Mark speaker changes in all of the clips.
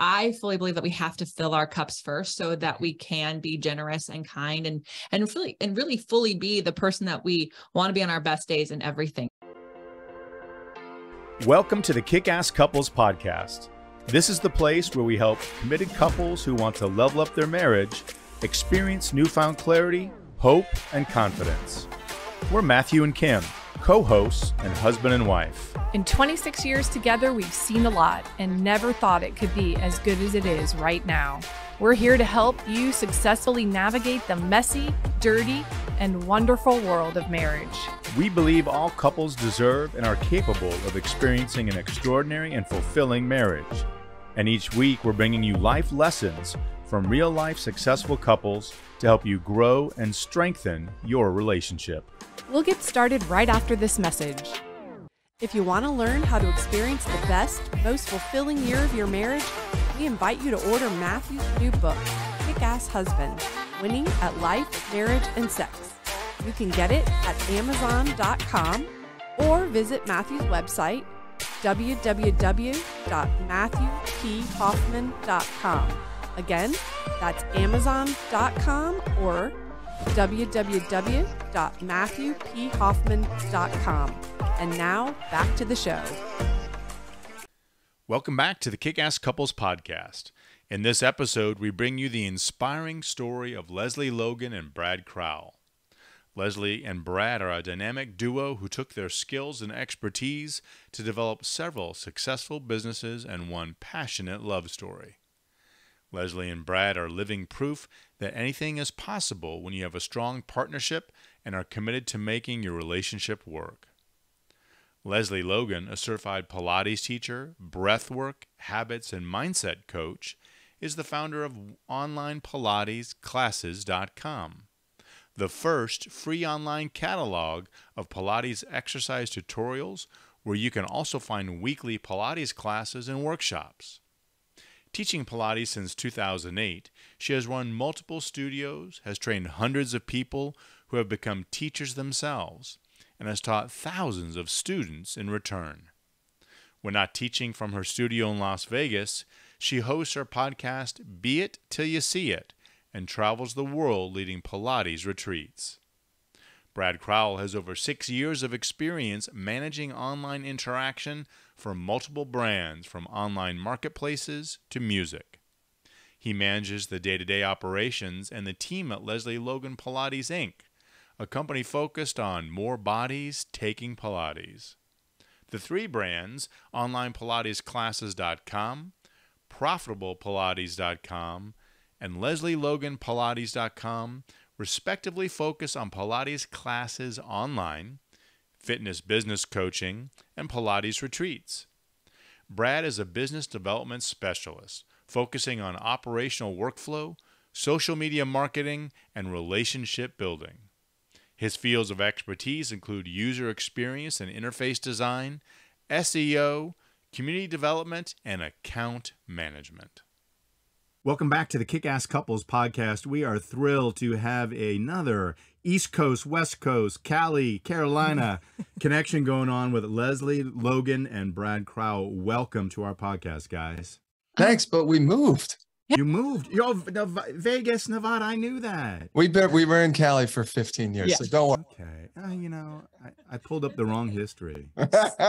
Speaker 1: I fully believe that we have to fill our cups first so that we can be generous and kind and really fully be the person that we want to be on our best days and everything.
Speaker 2: Welcome to the Kickass Couples Podcast. This is the place where we help committed couples who want to level up their marriage experience newfound clarity, hope, and confidence. We're Matthew and Kim, co-hosts and husband and wife.
Speaker 3: In 26 years together, we've seen a lot and never thought it could be as good as it is right now. We're here to help you successfully navigate the messy, dirty, and wonderful world of marriage.
Speaker 2: We believe all couples deserve and are capable of experiencing an extraordinary and fulfilling marriage. And each week, we're bringing you life lessons from real-life successful couples to help you grow and strengthen your relationship.
Speaker 3: We'll get started right after this message.
Speaker 4: If you want to learn how to experience the best, most fulfilling year of your marriage, we invite you to order Matthew's new book, Kickass Husband, Winning at Life, Marriage, and Sex. You can get it at Amazon.com or visit Matthew's website, www.matthewphoffman.com. Again, that's Amazon.com or www.matthewphoffman.com. And now, back to the show.
Speaker 2: Welcome back to the Kickass Couples Podcast. In this episode, we bring you the inspiring story of Lesley Logan and Brad Crowell. Lesley and Brad are a dynamic duo who took their skills and expertise to develop several successful businesses and one passionate love story. Lesley and Brad are living proof that anything is possible when you have a strong partnership and are committed to making your relationship work. Lesley Logan, a certified Pilates teacher, breathwork, habits, and mindset coach, is the founder of online Pilates classes.com, the first free online catalog of Pilates exercise tutorials where you can also find weekly Pilates classes and workshops. Teaching Pilates since 2008, she has run multiple studios, has trained hundreds of people who have become teachers themselves, and has taught thousands of students in return. When not teaching from her studio in Las Vegas, she hosts her podcast, Be It Till You See It, and travels the world leading Pilates retreats. Brad Crowell has over 6 years of experience managing online interaction for multiple brands, from online marketplaces to music. He manages the day-to-day operations and the team at Lesley Logan Pilates, Inc., a company focused on more bodies taking Pilates. The three brands, onlinepilatesclasses.com, profitablepilates.com, and lesleyloganpilates.com, respectively focus on Pilates classes online, fitness business coaching, and Pilates retreats. Brad is a business development specialist, focusing on operational workflow, social media marketing, and relationship building. His fields of expertise include user experience and interface design, SEO, community development, and account management.
Speaker 5: Welcome back to the Kickass Couples Podcast. We are thrilled to have another East Coast, West Coast, Cali, Carolina connection going on with Lesley Logan and Brad Crowell. Welcome to our podcast, guys.
Speaker 6: Thanks, but we moved.
Speaker 5: You moved. You're Vegas, Nevada. I knew that.
Speaker 6: We were in Cali for 15 years, so don't worry.
Speaker 5: Okay. I pulled up the wrong history.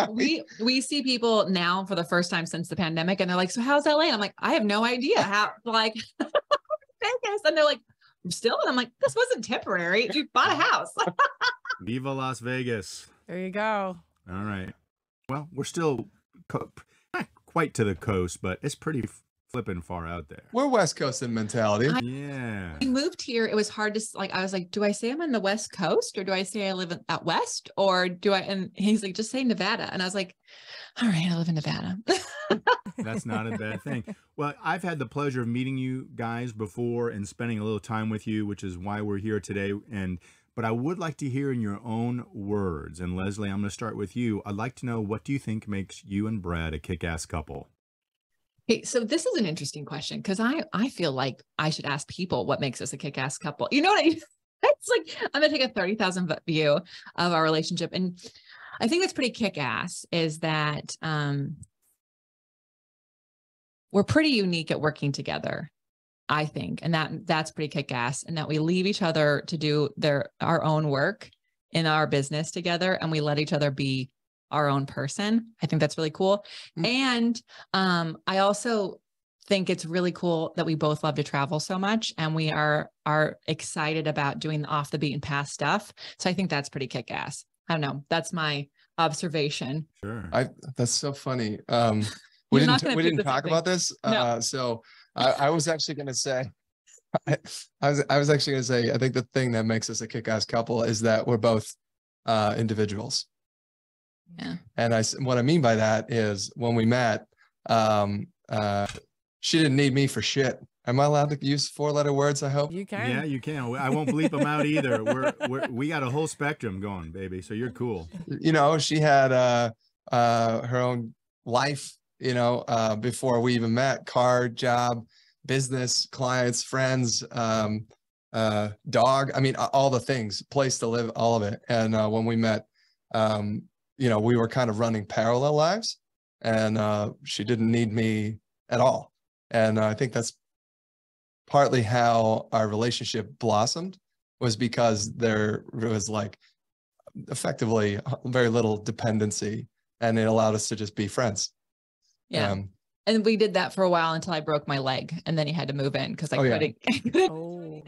Speaker 1: We see people now for the first time since the pandemic, and they're like, "So how's LA?" And I'm like, "I have no idea how." Like Vegas, and they're like, "Still?" And I'm like, "This wasn't temporary. You bought a house."
Speaker 5: Viva Las Vegas.
Speaker 3: There you go.
Speaker 5: All right. Well, we're still not quite to the coast, but it's pretty flipping far out there.
Speaker 6: We're West Coast in mentality.
Speaker 5: Yeah.
Speaker 1: I moved here. It was hard to I was like, do I say I'm on the West Coast, or do I say I live out West, or do I? And he's like, just say Nevada. And I was like, all right, I live in Nevada.
Speaker 5: That's not a bad thing. Well, I've had the pleasure of meeting you guys before and spending a little time with you, which is why we're here today. But I would like to hear in your own words. And Lesley, I'm going to start with you. I'd like to know, what do you think makes you and Brad a kick-ass couple?
Speaker 1: Hey, so this is an interesting question, because I feel like I should ask people what makes us a kick-ass couple. You know what I mean? It's like, I'm going to take a 30,000 foot view of our relationship. And I think that's pretty kick-ass, is that we're pretty unique at working together, I think. And that's pretty kick-ass, and that we leave each other to do our own work in our business together. And we let each other be our own person. I think that's really cool. And I also think it's really cool that we both love to travel so much, and we are excited about doing the off the beaten path stuff. So I think that's pretty kick-ass. I don't know. That's my observation.
Speaker 5: Sure.
Speaker 6: That's so funny.
Speaker 1: You're
Speaker 6: We
Speaker 1: not
Speaker 6: didn't
Speaker 1: gonna pick the
Speaker 6: talk
Speaker 1: same
Speaker 6: about this.
Speaker 1: No.
Speaker 6: So I was actually going to say, I was actually going to say, I think the thing that makes us a kick-ass couple is that we're both individuals.
Speaker 1: Yeah.
Speaker 6: And what I mean by that is when we met, she didn't need me for shit. Am I allowed to use 4-letter words? I hope
Speaker 3: You can.
Speaker 5: Yeah, you can. I won't bleep them out either. We got a whole spectrum going, baby. So you're cool.
Speaker 6: She had her own life, before we even met. Car, job, business, clients, friends, dog. I mean, all the things, place to live, all of it. And when we met, we were kind of running parallel lives, and she didn't need me at all. And I think that's partly how our relationship blossomed, was because there was like effectively very little dependency, and it allowed us to just be friends.
Speaker 1: Yeah. And we did that for a while until I broke my leg, and then he had to move in because I couldn't.
Speaker 3: Oh.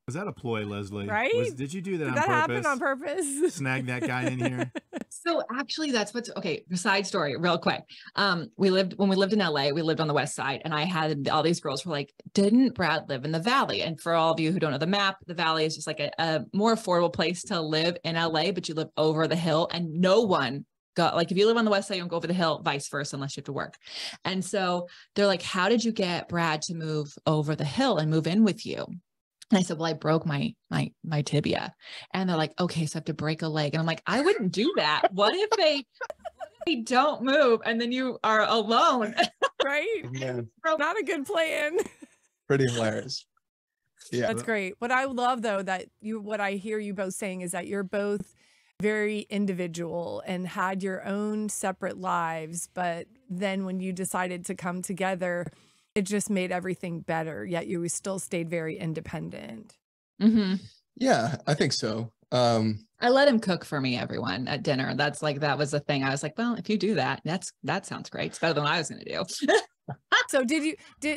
Speaker 5: Was that a ploy, Lesley?
Speaker 3: Right?
Speaker 5: Did you do that
Speaker 3: Did
Speaker 5: on
Speaker 3: that
Speaker 5: purpose?
Speaker 3: happen on purpose?
Speaker 5: Snag that guy in here?
Speaker 1: So actually that's okay. Side story real quick. When we lived in LA, we lived on the West Side, and I had all these girls were like, didn't Brad live in the Valley? And for all of you who don't know the map, the Valley is just like a more affordable place to live in LA, but you live over the hill, and no one if you live on the West Side, you don't go over the hill, vice versa, unless you have to work. And so they're like, how did you get Brad to move over the hill and move in with you? And I said, well, I broke my tibia. And they're like, okay, so I have to break a leg. And I'm like, I wouldn't do that. What if they don't move and then you are alone?
Speaker 3: Right?
Speaker 6: Man,
Speaker 3: Not a good plan.
Speaker 6: pretty hilarious. Yeah.
Speaker 3: That's great. What I love though, what I hear you both saying is that you're both very individual and had your own separate lives. But then when you decided to come together, it just made everything better, yet you still stayed very independent.
Speaker 1: Mm-hmm.
Speaker 6: Yeah, I think so.
Speaker 1: I let him cook for me, everyone, at dinner. That was the thing. I was like, well, if you do that, that sounds great. It's better than what I was going to do.
Speaker 3: So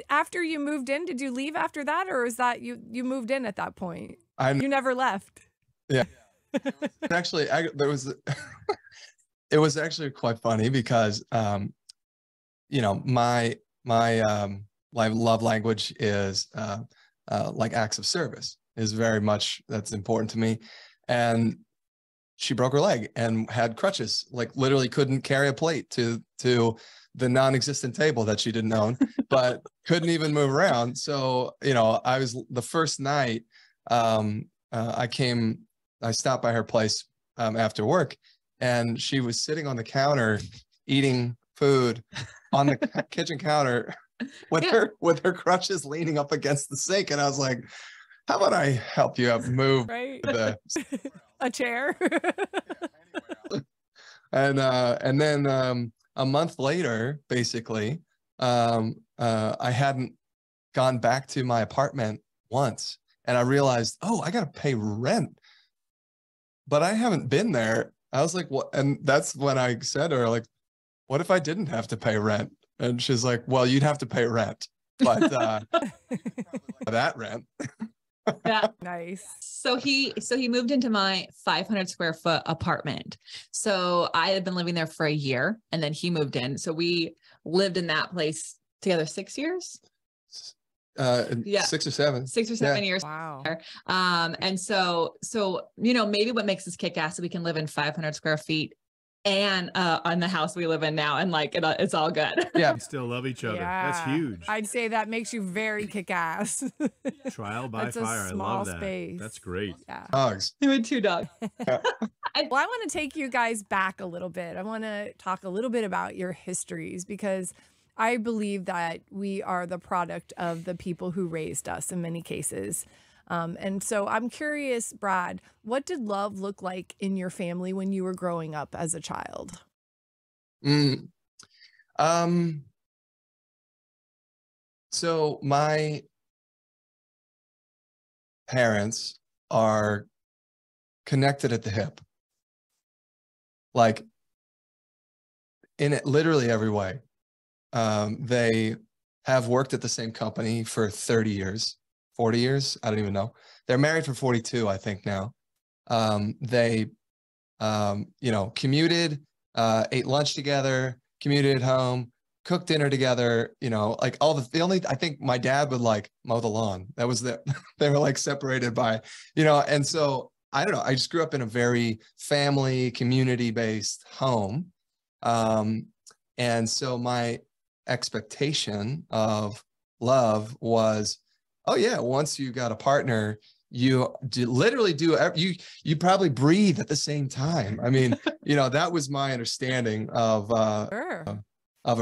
Speaker 3: after you moved in, did you leave after that? Or is that you moved in at that point? You never left.
Speaker 6: Yeah. Actually, it was actually quite funny because, my love language is like acts of service is very much, that's important to me. And she broke her leg and had crutches, like literally couldn't carry a plate to the non-existent table that she didn't own, but couldn't even move around. So, I was the first night, I stopped by her place after work, and she was sitting on the counter eating food on the kitchen counter with her crutches leaning up against the sink. And I was like, how about I help you move
Speaker 3: a chair?
Speaker 6: And then a month later, basically, I hadn't gone back to my apartment once, and I realized, I got to pay rent, but I haven't been there. I was like, what? And that's when I said to her, like, what if I didn't have to pay rent? And she's like, well, you'd have to pay rent, but that rent.
Speaker 1: Yeah.
Speaker 3: Nice.
Speaker 1: So he moved into my 500 square foot apartment. So I had been living there for a year, and then he moved in. So we lived in that place together 6 years.
Speaker 6: 6 or 7.
Speaker 1: 6 or 7 years.
Speaker 3: Wow.
Speaker 1: And so maybe what makes us kick ass is we can live in 500 square feet and on the house we live in now, and it's all good.
Speaker 6: Yeah.
Speaker 5: We still love each other.
Speaker 3: Yeah.
Speaker 5: That's huge.
Speaker 3: I'd say that makes you very kick-ass.
Speaker 5: Trial by
Speaker 3: That's
Speaker 5: fire.
Speaker 3: a
Speaker 5: I
Speaker 3: small
Speaker 5: love that.
Speaker 3: space.
Speaker 5: That's great.
Speaker 3: Yeah.
Speaker 6: Dogs.
Speaker 1: We had 2 dogs.
Speaker 3: Well, I want to take you guys back a little bit. I want to talk a little bit about your histories, because I believe that we are the product of the people who raised us in many cases. And so I'm curious, Brad, what did love look like in your family when you were growing up as a child?
Speaker 6: So my parents are connected at the hip, like in it, literally every way. They have worked at the same company for 30 years, 40 years. I don't even know. They're married for 42, I think now. They, commuted, ate lunch together, commuted home, cooked dinner together, like I think my dad would like mow the lawn. That was they were like separated by, and so I don't know. I just grew up in a very family, community-based home. And so my expectation of love was, oh yeah, once you got a partner, you literally do, you probably breathe at the same time. I mean, that was my understanding of a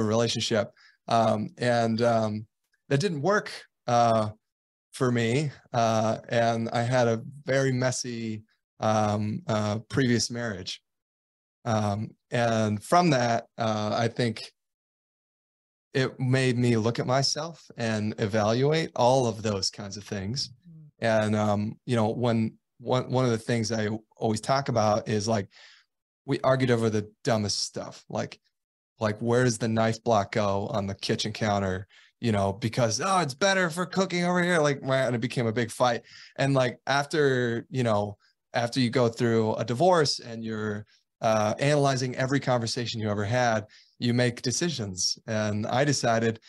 Speaker 6: relationship. And that didn't work for me. And I had a very messy previous marriage. And from that, I think it made me look at myself and evaluate all of those kinds of things. And, one of the things I always talk about is like, we argued over the dumbest stuff. Like where does the knife block go on the kitchen counter? Because, it's better for cooking over here. And it became a big fight. And like, after you go through a divorce and you're analyzing every conversation you ever had, you make decisions. And I decided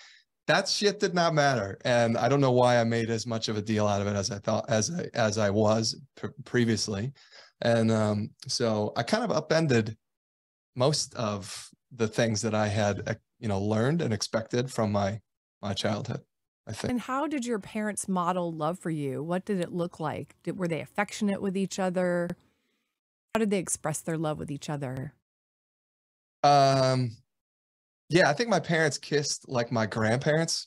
Speaker 6: that shit did not matter. And I don't know why I made as much of a deal out of it as I thought, as I was previously. And so I kind of upended most of the things that I had, learned and expected from my childhood, I think.
Speaker 3: And how did your parents model love for you? What did it look like? Were they affectionate with each other? How did they express their love with each other?
Speaker 6: Yeah, I think my parents kissed like my grandparents.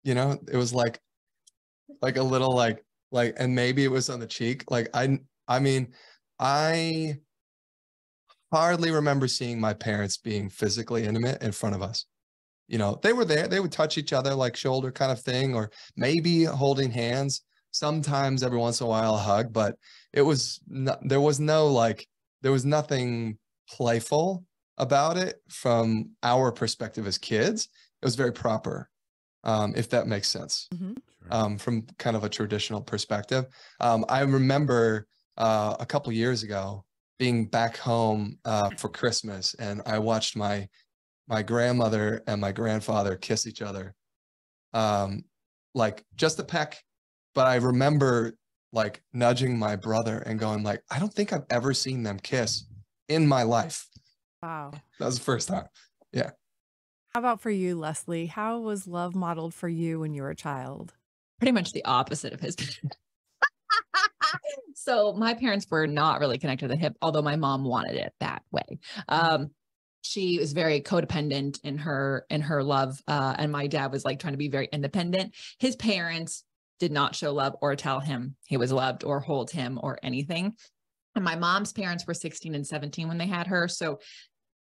Speaker 6: It was like a little like, and maybe it was on the cheek. Like, I mean, I hardly remember seeing my parents being physically intimate in front of us. They were there, they would touch each other, like shoulder kind of thing, or maybe holding hands. Sometimes every once in a while a hug, but there was nothing playful about it from our perspective as kids. It was very proper, if that makes sense.
Speaker 3: Mm-hmm.
Speaker 6: From kind of a traditional perspective. I remember a couple years ago being back home for Christmas, and I watched my grandmother and my grandfather kiss each other, like just a peck. But I remember like nudging my brother and going like, I don't think I've ever seen them kiss in my life.
Speaker 3: Wow.
Speaker 6: That was the first time. Yeah.
Speaker 3: How about for you, Lesley? How was love modeled for you when you were a child?
Speaker 1: Pretty much the opposite of his. So my parents were not really connected to the hip, although my mom wanted it that way. She was very codependent in her love. And my dad was like trying to be very independent. His parents did not show love or tell him he was loved or hold him or anything. And my mom's parents were 16 and 17 when they had her. So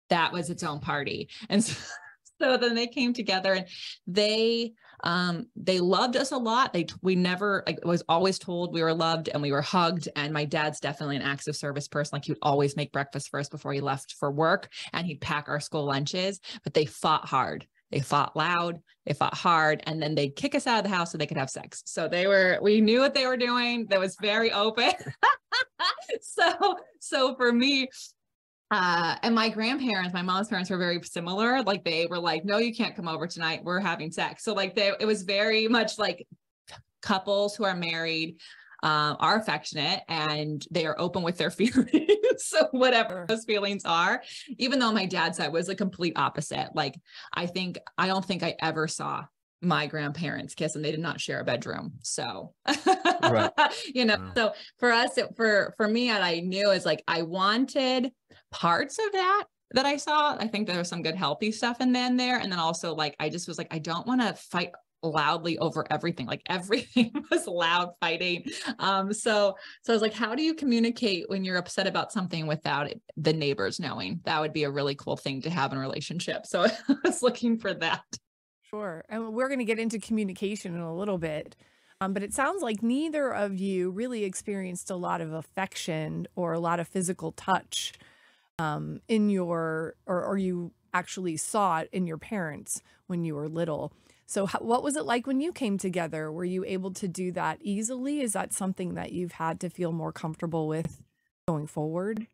Speaker 1: that was its own party. And so then they came together and they loved us a lot. We never, I was always told we were loved and we were hugged. And my dad's definitely an acts of service person. Like he would always make breakfast first before he left for work, and he'd pack our school lunches, but they fought hard. They fought loud, they fought hard, and then they'd kick us out of the house so they could have sex. So we knew what they were doing. That was very open. So for me, and my grandparents, my mom's parents were very similar. Like they were like, no, you can't come over tonight. We're having sex. So like it was very much like couples who are married are affectionate and they are open with their feelings. So whatever those feelings are, even though my dad's side was a complete opposite. Like I don't think I ever saw my grandparents kiss, and they did not share a bedroom. So,
Speaker 6: Right.
Speaker 1: So for us, for me, what I knew is like, I wanted parts of that I saw. I think there was some good, healthy stuff in there. And then also like, I just was like, I don't want to fight loudly over everything. Like everything was loud fighting. So I was like, how do you communicate when you're upset about something without the neighbors knowing? That would be a really cool thing to have in a relationship. So I was looking for that.
Speaker 3: Sure. And we're going to get into communication in a little bit. But it sounds like neither of you really experienced a lot of affection or a lot of physical touch in your, or you actually saw it in your parents when you were little. So what was it like when you came together? Were you able to do that easily? Is that something that you've had to feel more comfortable with going forward?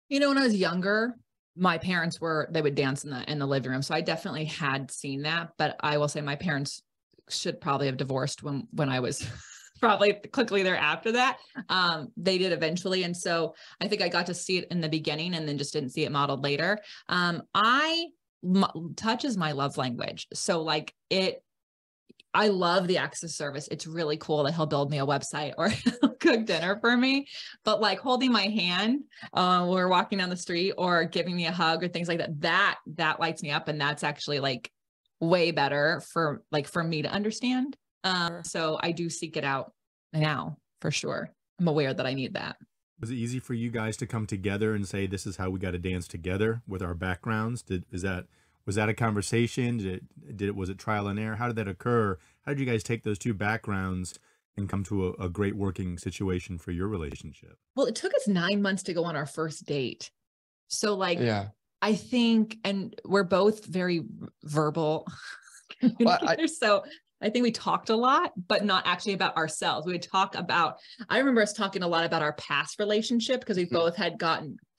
Speaker 1: You know, when I was younger, my parents they would dance in the living room. So I definitely had seen that, but I will say my parents should probably have divorced when I was probably quickly thereafter that. They did eventually. And so I think I got to see it in the beginning and then just didn't see it modeled later. Touch is my love language. So like I love the acts of service. It's really cool that he'll build me a website or cook dinner for me, but like holding my hand when we're walking down the street or giving me a hug or things like that, that lights me up. And that's actually like way better for me to understand. So I do seek it out now for sure. I'm aware that I need that.
Speaker 5: Was it easy for you guys to come together and say, this is how we got to dance together with our backgrounds? Was that a conversation? Was it trial and error? How did that occur? How did you guys take those two backgrounds and come to a great working situation for your relationship?
Speaker 1: Well, it took us 9 months to go on our first date. So like,
Speaker 6: Yeah.
Speaker 1: I think, and we're both very verbal communicators. So I think we talked a lot, but not actually about ourselves. We would talk about, I remember us talking a lot about our past relationship because we both had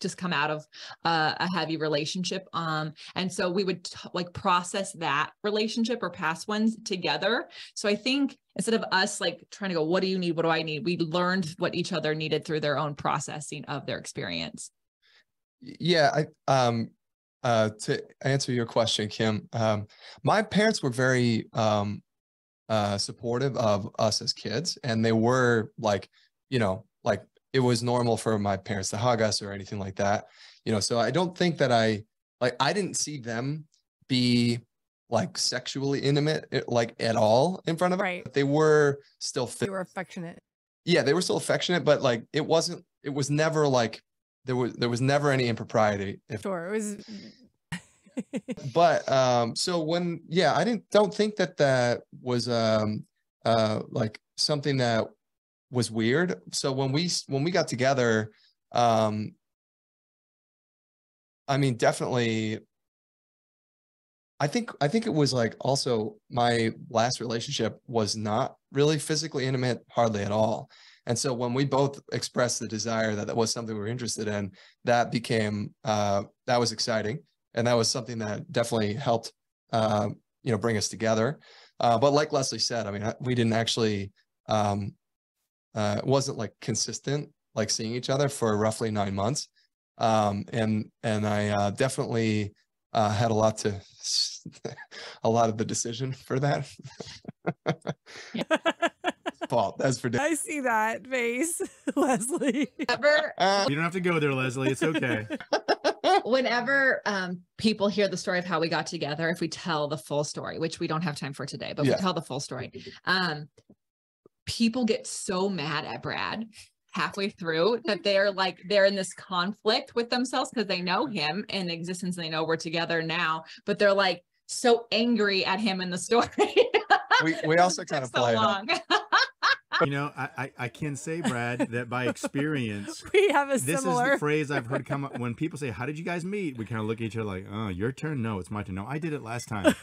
Speaker 1: just come out of a heavy relationship. And so we would like process that relationship or past ones together. So I think instead of us like trying to go, what do you need? What do I need? We learned what each other needed through their own processing of their experience.
Speaker 6: Yeah. To answer your question, Kim, my parents were very supportive of us as kids, and they were like, like it was normal for my parents to hug us or anything like that, so I don't think that I didn't see them be like sexually intimate like at all in front of us.
Speaker 3: Right.
Speaker 6: They were still
Speaker 3: They were affectionate.
Speaker 6: Yeah, they were still affectionate, but like it was never like there was never any impropriety.
Speaker 3: Sure, it was.
Speaker 6: But so I don't think that was like something that was weird. So when we got together, I mean, definitely, I think it was like also my last relationship was not really physically intimate, hardly at all. And so when we both expressed the desire that was something we were interested in, that became that was exciting. And that was something that definitely helped, bring us together. But like Lesley said, I mean, we didn't actually, it wasn't like consistent, like seeing each other for roughly 9 months. And I definitely had a lot of the decision for that. Fault. That's for
Speaker 3: I see that face, Lesley.
Speaker 5: You don't have to go there, Lesley. It's okay.
Speaker 1: Whenever people hear the story of how we got together, if we tell the full story, which we don't have time for today, but we tell the full story, people get so mad at Brad halfway through that they're in this conflict with themselves because they know him in existence. They know we're together now, but they're like so angry at him in the story.
Speaker 6: we also kind of play
Speaker 1: long.
Speaker 5: I can say, Brad, that by experience,
Speaker 3: we have
Speaker 5: this is the phrase I've heard come up when people say, how did you guys meet? We kind of look at each other like, oh, your turn. No, it's my turn. No, I did it last time.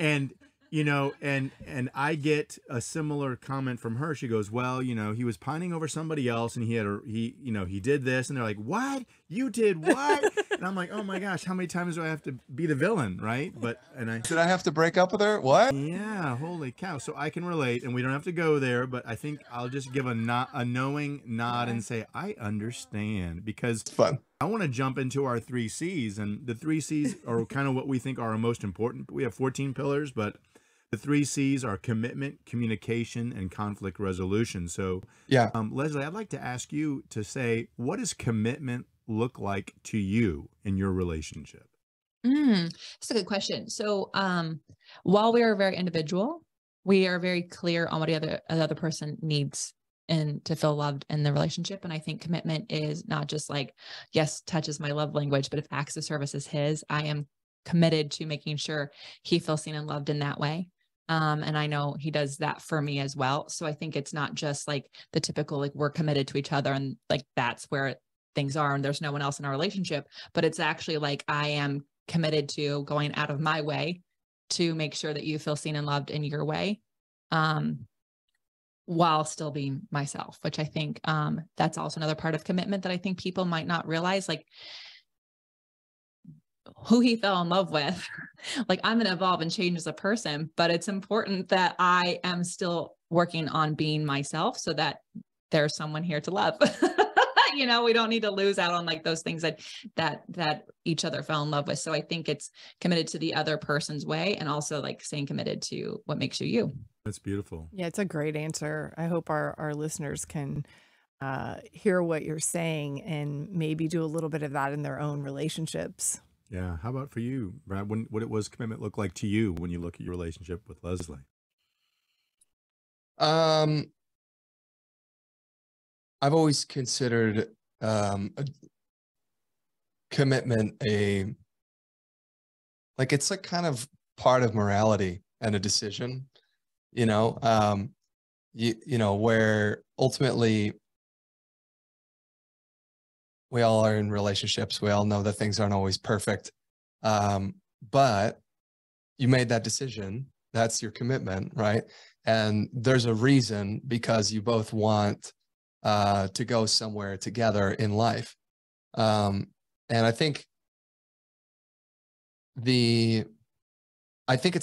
Speaker 5: And, and I get a similar comment from her. She goes, well, he was pining over somebody else and he did this. And they're like, what? You did what? And I'm like, oh my gosh, how many times do I have to be the villain? Right. Did
Speaker 6: I have to break up with her? What?
Speaker 5: Yeah. Holy cow. So I can relate, and we don't have to go there, but I think I'll just give a knowing nod and say, I understand, because
Speaker 6: it's fun.
Speaker 5: I want to jump into our 3 C's, and the 3 C's are kind of what we think are our most important. We have 14 pillars, but the 3 C's are commitment, communication, and conflict resolution. So
Speaker 6: yeah,
Speaker 5: Lesley, I'd like to ask you to say, what does commitment look like to you in your relationship?
Speaker 1: That's a good question. So while we are very individual, we are very clear on what the other person needs and to feel loved in the relationship. And I think commitment is not just like, yes, touch is my love language, but if acts of service is his, I am committed to making sure he feels seen and loved in that way. And I know he does that for me as well. So I think it's not just like the typical, like we're committed to each other and like, that's where things are and there's no one else in our relationship, but it's actually like, I am committed to going out of my way to make sure that you feel seen and loved in your way. While still being myself, which I think, that's also another part of commitment that I think people might not realize, like who he fell in love with. Like I'm going to evolve and change as a person, but it's important that I am still working on being myself so that there's someone here to love. You know, we don't need to lose out on like those things that each other fell in love with. So I think it's committed to the other person's way and also like staying committed to what makes you you.
Speaker 5: That's beautiful.
Speaker 3: Yeah, it's a great answer. I hope our listeners can hear what you're saying and maybe do a little bit of that in their own relationships.
Speaker 5: Yeah. How about for you, Brad? What was commitment look like to you when you look at your relationship with Lesley?
Speaker 6: I've always considered commitment it's like kind of part of morality and a decision, you know, where ultimately we all are in relationships. We all know that things aren't always perfect. But you made that decision. That's your commitment, right? And there's a reason, because you both want to go somewhere together in life. And I think it's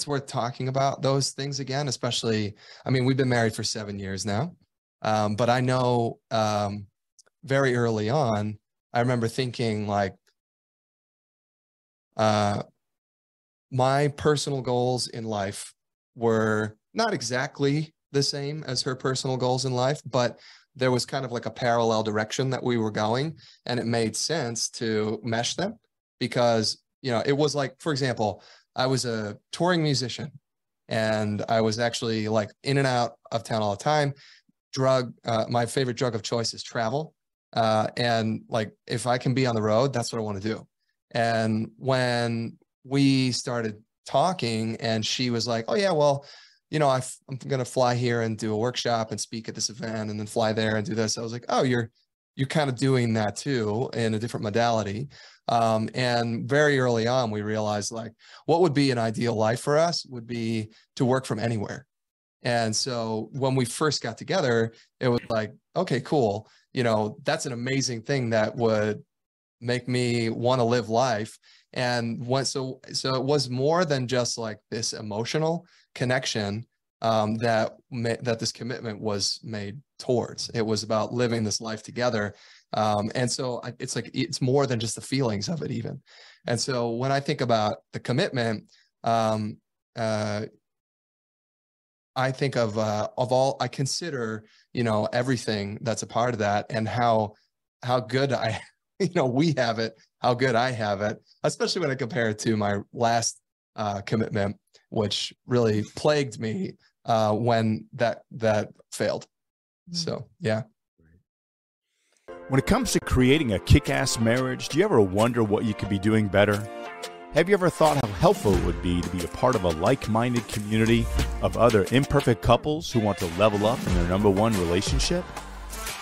Speaker 6: worth talking about those things again, especially, I mean, we've been married for 7 years now. But I know very early on, I remember thinking like, my personal goals in life were not exactly the same as her personal goals in life, but there was kind of like a parallel direction that we were going, and it made sense to mesh them because, you know, it was like, for example, I was a touring musician and I was actually like in and out of town all the time. My favorite drug of choice is travel. And like, if I can be on the road, that's what I want to do. And when we started talking and she was like, oh yeah, well, you know, I'm going to fly here and do a workshop and speak at this event and then fly there and do this. I was like, oh, you're kind of doing that too in a different modality. And very early on, we realized like what would be an ideal life for us would be to work from anywhere. And so when we first got together, it was like, okay, cool. You know, that's an amazing thing that would make me want to live life. And so it was more than just like this emotional connection that this commitment was made towards. It was about living this life together. And so it's like, it's more than just the feelings of it even. And so when I think about the commitment, I think of all, I consider, you know, everything that's a part of that and how good we have it, how good I have it, especially when I compare it to my last commitment, which really plagued me when that failed. So, yeah.
Speaker 2: When it comes to creating a kick-ass marriage, do you ever wonder what you could be doing better? Have you ever thought how helpful it would be to be a part of a like-minded community of other imperfect couples who want to level up in their #1 relationship?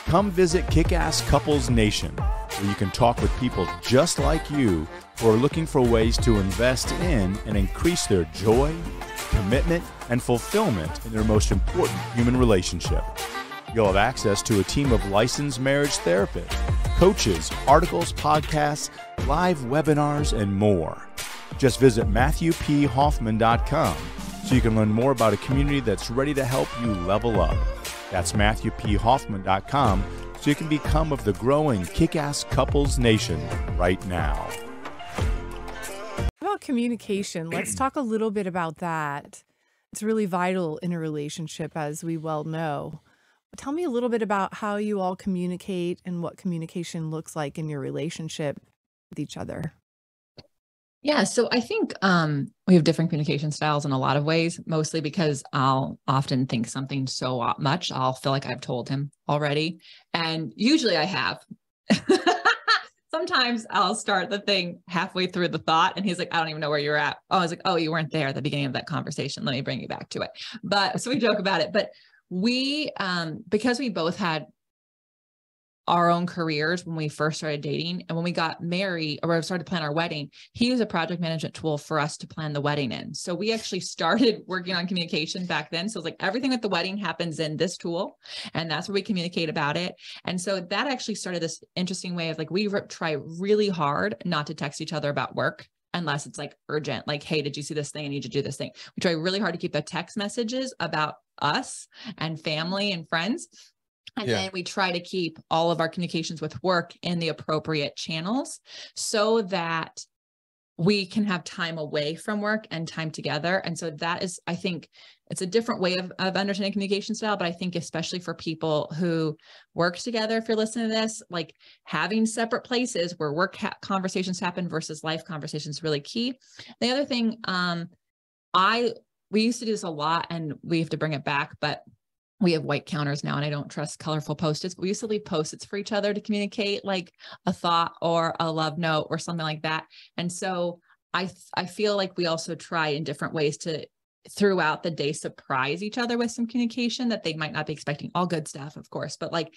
Speaker 2: Come visit Kickass Couples Nation, where you can talk with people just like you who are looking for ways to invest in and increase their joy, commitment, and fulfillment in their most important human relationship. You'll have access to a team of licensed marriage therapists, coaches, articles, podcasts, live webinars, and more. Just visit MatthewPHoffman.com so you can learn more about a community that's ready to help you level up. That's MatthewPHoffman.com so you can become of the growing Kick-Ass Couples Nation right now.
Speaker 3: About communication, let's talk a little bit about that. It's really vital in a relationship, as we well know. Tell me a little bit about how you all communicate and what communication looks like in your relationship with each other.
Speaker 1: Yeah. So I think we have different communication styles in a lot of ways, mostly because I'll often think something so much, I'll feel like I've told him already. And usually I have. sometimes I'll start the thing halfway through the thought and he's like, I don't even know where you're at. Oh, I was like, oh, you weren't there at the beginning of that conversation. Let me bring you back to it. But so we joke about it, but we, because we both had our own careers when we first started dating, and when we got married or started to plan our wedding, he was a project management tool for us to plan the wedding in. So we actually started working on communication back then. So it's like everything at the wedding happens in this tool, and that's where we communicate about it. And so that actually started this interesting way of like, we try really hard not to text each other about work unless it's like urgent, like, hey, did you see this thing? I need you to do this thing. We try really hard to keep the text messages about us and family and friends. And then we try to keep all of our communications with work in the appropriate channels so that we can have time away from work and time together. And so that is, I think it's a different way of understanding communication style, but I think especially for people who work together, if you're listening to this, like having separate places where work conversations happen versus life conversations is really key. The other thing, we used to do this a lot and we have to bring it back, but we have white counters now and I don't trust colorful Post-its, but we used to leave Post-its for each other to communicate like a thought or a love note or something like that. And so I feel like we also try in different ways to throughout the day, surprise each other with some communication that they might not be expecting. All good stuff, of course, but like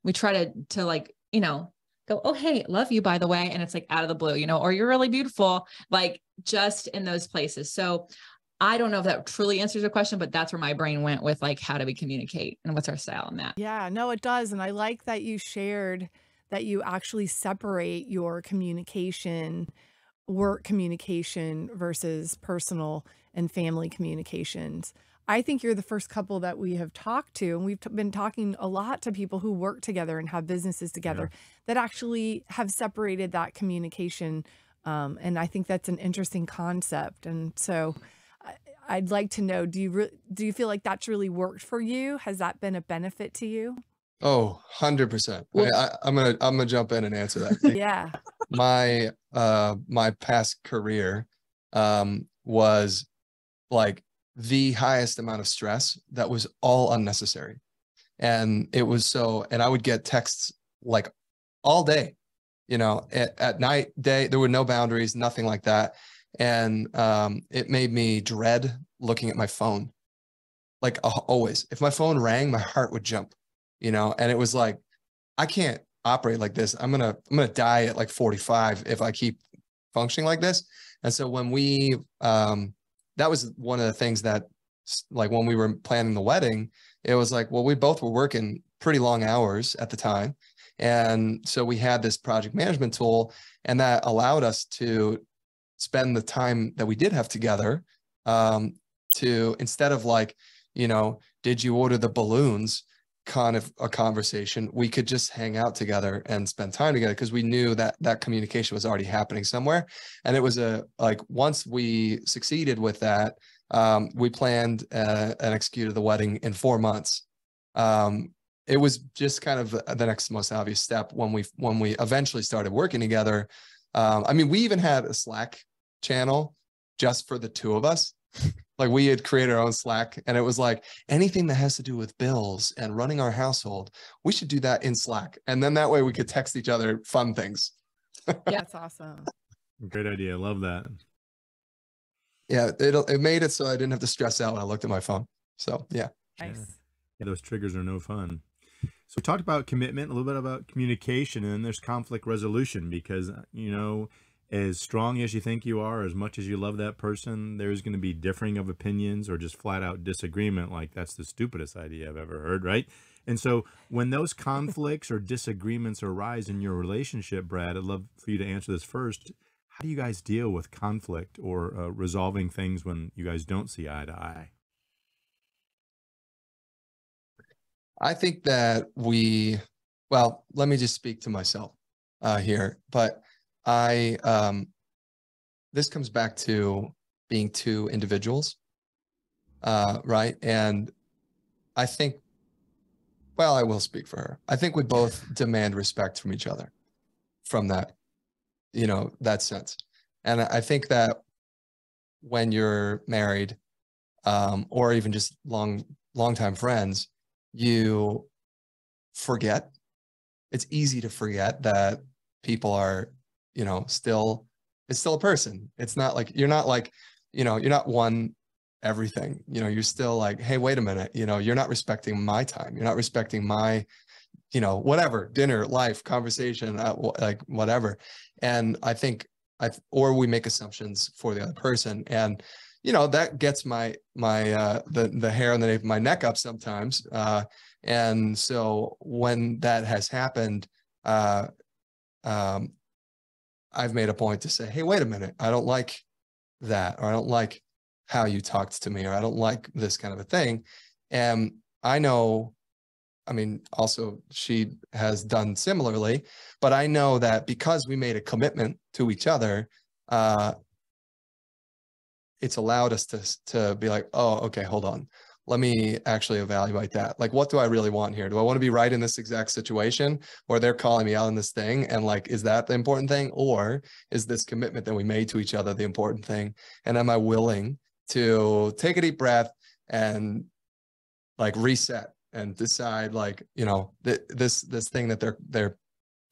Speaker 1: we try to like, you know, go, oh, hey, love you, by the way. And it's like out of the blue, you know, or you're really beautiful, like just in those places. So I don't know if that truly answers your question, but that's where my brain went with like, how do we communicate and what's our style on that?
Speaker 3: Yeah, no, it does. And I like that you shared that you actually separate your communication, work communication versus personal and family communications. I think you're the first couple that we have talked to, and we've been talking a lot to people who work together and have businesses together that actually have separated that communication. And I think that's an interesting concept. And so I'd like to know, do you feel like that's really worked for you? Has that been a benefit to you?
Speaker 6: Oh, 100%. I'm gonna jump in and answer that.
Speaker 3: Yeah.
Speaker 6: My past career was like the highest amount of stress that was all unnecessary. And it was so, and I would get texts like all day, you know, at night, day, there were no boundaries, nothing like that. And it made me dread looking at my phone. Like always, if my phone rang, my heart would jump, you know, and it was like, I can't operate like this. I'm going to die at like 45 if I keep functioning like this. And so when we, that was one of the things that like when we were planning the wedding, it was like, well, we both were working pretty long hours at the time. And so we had this project management tool, and that allowed us to spend the time that we did have together to, instead of like, you know, did you order the balloons kind of a conversation, we could just hang out together and spend time together because we knew that that communication was already happening somewhere. And it was like, once we succeeded with that, we planned and executed the wedding in 4 months. It was just kind of the next most obvious step when we eventually started working together. I mean, we even had a Slack channel just for the two of us. Like we had created our own Slack, and it was like anything that has to do with bills and running our household, we should do that in Slack. And then that way we could text each other fun things.
Speaker 3: Yeah, that's awesome.
Speaker 5: Great idea. Love that.
Speaker 6: Yeah, it made it so I didn't have to stress out when I looked at my phone. So yeah.
Speaker 3: Nice.
Speaker 5: Yeah, those triggers are no fun. So we talked about commitment, a little bit about communication, and then there's conflict resolution, because, you know, as strong as you think you are, as much as you love that person, there's going to be differing of opinions or just flat out disagreement. Like, that's the stupidest idea I've ever heard, right? And so when those conflicts or disagreements arise in your relationship, Brad, I'd love for you to answer this first. How do you guys deal with conflict or resolving things when you guys don't see eye to eye?
Speaker 6: I think that well, let me just speak to myself here, but this comes back to being two individuals, right? And I think, well, I will speak for her. I think we both demand respect from each other from that, you know, that sense. And I think that when you're married, or even just longtime friends, you forget. It's easy to forget that people are, you know, it's still a person. It's not like, you're not like, you know, you're not one everything, you know, you're still like, hey, wait a minute, you know, you're not respecting my time. You're not respecting my, you know, whatever, dinner, life, conversation, like whatever. And I think, or we make assumptions for the other person. And, you know, that gets the hair on the nape of my neck up sometimes. And so when that has happened, I've made a point to say, hey, wait a minute, I don't like that, or I don't like how you talked to me, or I don't like this kind of a thing. And I know, I mean, also she has done similarly, but I know that because we made a commitment to each other, it's allowed us to be like, oh, okay, hold on. Let me actually evaluate that. Like, what do I really want here? Do I want to be right in this exact situation, or they're calling me out on this thing? And like, is that the important thing? Or is this commitment that we made to each other the important thing? And am I willing to take a deep breath and like reset and decide, like, you know, this thing that they're,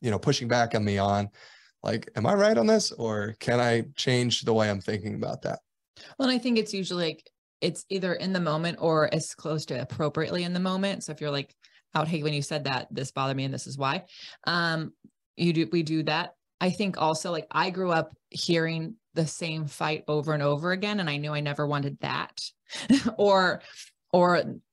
Speaker 6: you know, pushing back on me on, like, am I right on this, or can I change the way I'm thinking about that?
Speaker 1: Well, and I think it's usually like, it's either in the moment or as close to appropriately in the moment. So if you're like, out, hey, when you said that, this bothered me and this is why, we do that. I think also, like, I grew up hearing the same fight over and over again, and I knew I never wanted that. or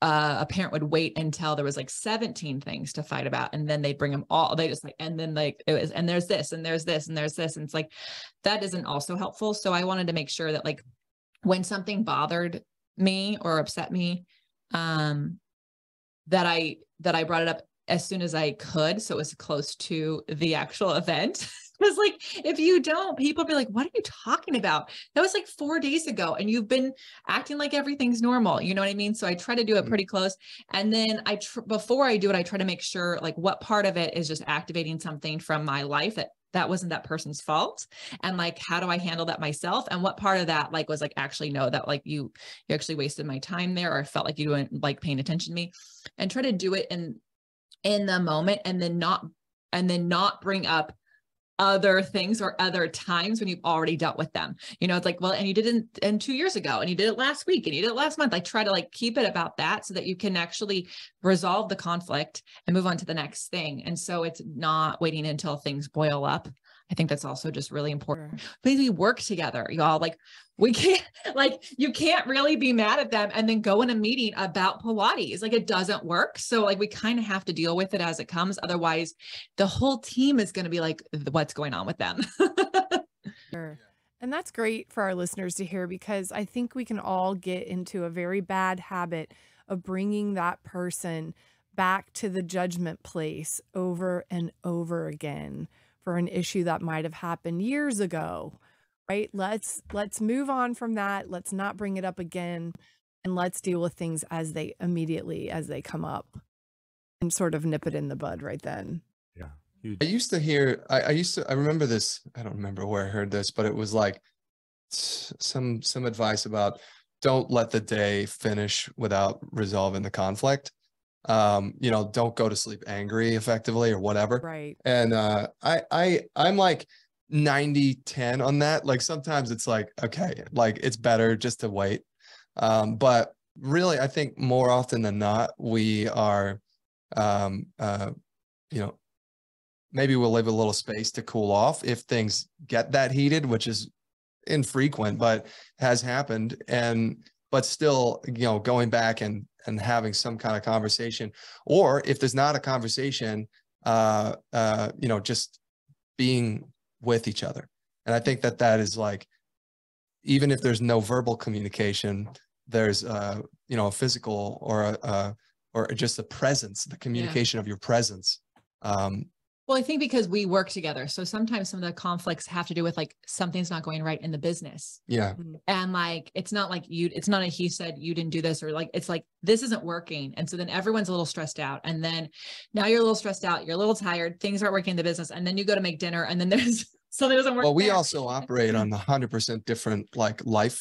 Speaker 1: a parent would wait until there was like 17 things to fight about, and then they'd bring them all. They just like, and then like it was, and there's this, and there's this, and there's this, and it's like, that isn't also helpful. So I wanted to make sure that, like, when something bothered me or upset me, that I brought it up as soon as I could, so it was close to the actual event. Because like, if you don't, people be like, what are you talking about? That was like 4 days ago, and you've been acting like everything's normal. You know what I mean? So I try to do it pretty close. And then before I do it, I try to make sure, like, what part of it is just activating something from my life that wasn't that person's fault, and like, how do I handle that myself? And what part of that, like, was like, actually, no, that like you actually wasted my time there, or I felt like you weren't like paying attention to me, and try to do it in the moment, and then not bring up other things or other times when you've already dealt with them. You know, it's like, well, and you did it and 2 years ago, and you did it last week, and you did it last month. I try to like keep it about that, so that you can actually resolve the conflict and move on to the next thing. And so it's not waiting until things boil up. I think that's also just really important. Maybe we work together, y'all. Like, we can't, like, you can't really be mad at them and then go in a meeting about Pilates. Like, it doesn't work. So like, we kind of have to deal with it as it comes. Otherwise, the whole team is going to be like, what's going on with them?
Speaker 3: Sure. And that's great for our listeners to hear, because I think we can all get into a very bad habit of bringing that person back to the judgment place over and over again for an issue that might have happened years ago, right? Let's move on from that. Let's not bring it up again, and let's deal with things as they come up, and sort of nip it in the bud right then.
Speaker 5: Yeah. Huge.
Speaker 6: I used to hear, I remember this, I don't remember where I heard this, but it was like some advice about, don't let the day finish without resolving the conflict. You know, don't go to sleep angry, effectively, or whatever.
Speaker 3: Right.
Speaker 6: And I'm like 90-10 on that. Like, sometimes it's like, okay, like, it's better just to wait. But really, I think more often than not, we are, you know, maybe we'll leave a little space to cool off if things get that heated, which is infrequent, but has happened. But still, you know, going back and having some kind of conversation, or if there's not a conversation, you know, just being with each other. And I think that is like, even if there's no verbal communication, there's you know, a physical or just a presence, the communication of your presence.
Speaker 1: Well, I think because we work together, so sometimes some of the conflicts have to do with like, something's not going right in the business.
Speaker 6: Yeah.
Speaker 1: And like, it's not like it's not a, he said you didn't do this, or like, it's like, this isn't working. And so then everyone's a little stressed out. And then now you're a little stressed out, you're a little tired, things aren't working in the business. And then you go to make dinner, and then there's something doesn't work.
Speaker 6: Well, we also operate on 100% different like life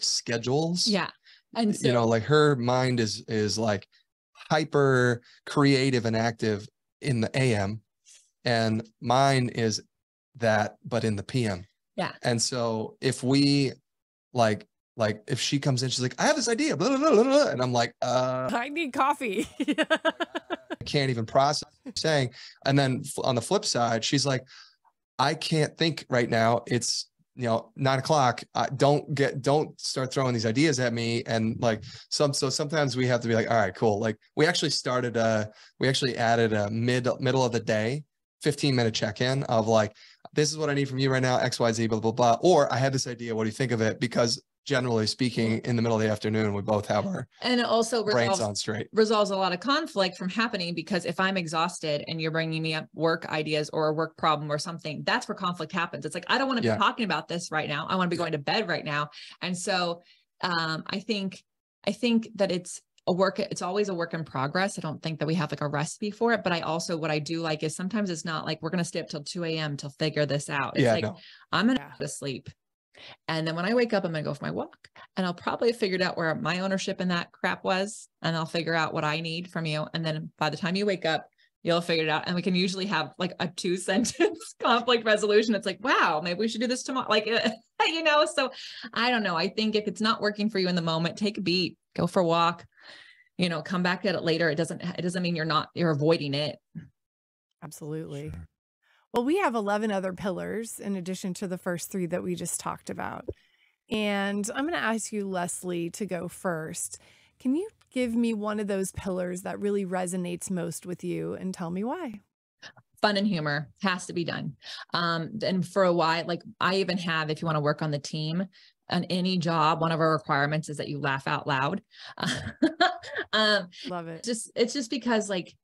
Speaker 6: schedules.
Speaker 1: Yeah. And so,
Speaker 6: you know, like, her mind is like hyper creative and active in the AM, and mine is that, but in the PM.
Speaker 1: Yeah.
Speaker 6: And so if we like if she comes in, she's like, I have this idea, blah, blah, blah, blah, blah. And I'm like,
Speaker 3: I need coffee.
Speaker 6: I can't even process what you're saying. And then on the flip side, she's like, I can't think right now. It's, 9 o'clock. Don't start throwing these ideas at me. And like so sometimes we have to be like, all right, cool. Like we actually added a middle of the day, 15-minute check-in of like, this is what I need from you right now, X, Y, Z, blah, blah, blah. Or I had this idea. What do you think of it? Because generally speaking, in the middle of the afternoon, we both have our
Speaker 1: and it also
Speaker 6: brains on straight.
Speaker 1: Resolves a lot of conflict from happening, because if I'm exhausted and you're bringing me up work ideas or a work problem or something, that's where conflict happens. It's like, I don't want to be talking about this right now. I want to be going to bed right now. And so I think that it's always a work in progress. I don't think that we have like a recipe for it, but what I do like is sometimes it's not like we're going to stay up till 2 a.m. to figure this out. It's I'm going to go to sleep. And then when I wake up, I'm going to go for my walk, and I'll probably have figured out where my ownership in that crap was. And I'll figure out what I need from you. And then by the time you wake up, you'll figure it out. And we can usually have like a 2-sentence conflict resolution. It's like, wow, maybe we should do this tomorrow. Like, so I don't know. I think if it's not working for you in the moment, take a beat, go for a walk, come back at it later. It doesn't mean you're avoiding it.
Speaker 3: Absolutely. Sure. Well, we have 11 other pillars in addition to the first 3 that we just talked about. And I'm going to ask you, Lesley, to go first. Can you give me one of those pillars that really resonates most with you and tell me why?
Speaker 1: Fun and humor has to be done. And for a while, like I even have, if you want to work on the team, on any job, one of our requirements is that you laugh out loud.
Speaker 3: Love it.
Speaker 1: It's just because like,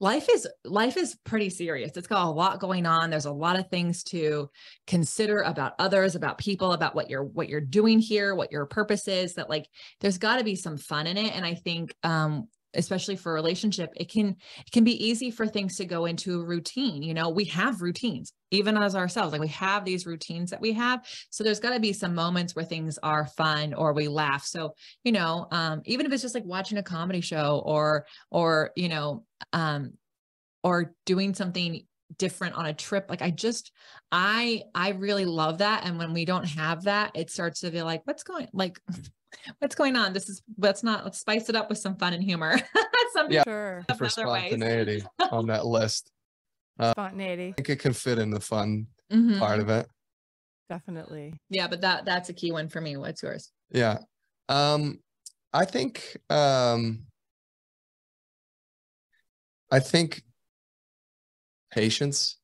Speaker 1: life is pretty serious. It's got a lot going on. There's a lot of things to consider about others, about people, about what you're doing here, what your purpose is, that like, there's got to be some fun in it. And I think, especially for a relationship, it can be easy for things to go into a routine. We have routines, even as ourselves, like we have these routines that we have. So there's got to be some moments where things are fun or we laugh. So, even if it's just like watching a comedy show or doing something different on a trip. Like I really love that. And when we don't have that, it starts to be like, what's going on? Let's spice it up with some fun and humor.
Speaker 6: For spontaneity on that list.
Speaker 3: Spontaneity.
Speaker 6: I think it can fit in the fun part of it.
Speaker 3: Definitely.
Speaker 1: Yeah, but that's a key one for me. What's yours?
Speaker 6: Yeah. I think patience.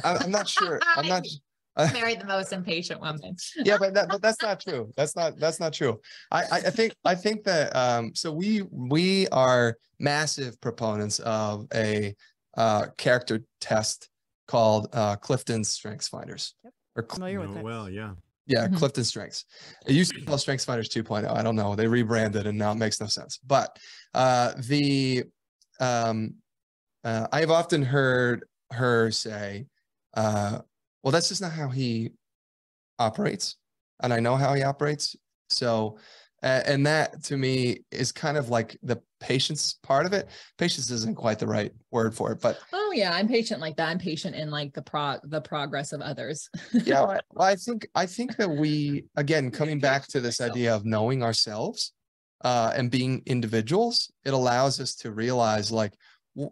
Speaker 6: I'm not sure. I'm not.
Speaker 1: Married the most impatient woman.
Speaker 6: Yeah, but that's not true. That's not true. I think that so we are massive proponents of a character test called Clifton's Strengths Finders.
Speaker 3: Yep.
Speaker 6: Or
Speaker 3: familiar with it.
Speaker 5: Well, yeah.
Speaker 6: Yeah, Clifton Strengths. It used to be called Strengths Finders 2.0. I don't know. They rebranded and now it makes no sense. But I've often heard her say, well, that's just not how he operates. And I know how he operates. So, and that to me is kind of like the patience part of it. Patience isn't quite the right word for it, but.
Speaker 1: Oh yeah, I'm patient like that. I'm patient in like the progress of others.
Speaker 6: Yeah, well, I think that we, again, coming back to this idea of knowing ourselves and being individuals, it allows us to realize like,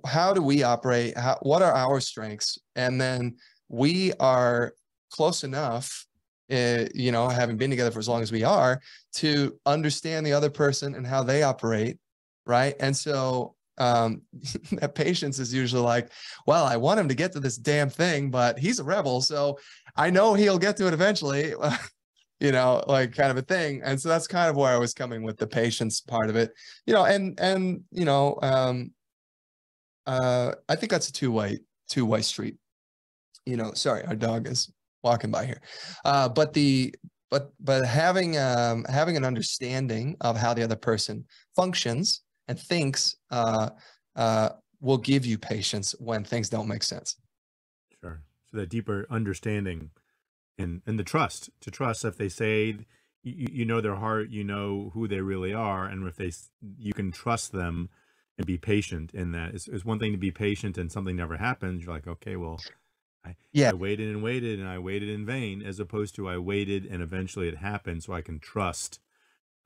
Speaker 6: how do we operate? What are our strengths? And then we are close enough, having been together for as long as we are, to understand the other person and how they operate, right? And so that patience is usually like, well, I want him to get to this damn thing, but he's a rebel, so I know he'll get to it eventually, like kind of a thing. And so that's kind of where I was coming with the patience part of it, I think that's a two-way street. Sorry, our dog is walking by here. But having an understanding of how the other person functions and thinks will give you patience when things don't make sense.
Speaker 5: Sure. So that deeper understanding and the trust, to trust if they say, you know their heart, you know who they really are. And if you can trust them and be patient in that. It's one thing to be patient and something never happens. You're like, okay, well, I waited and waited and I waited in vain, as opposed to I waited and eventually it happened, so I can trust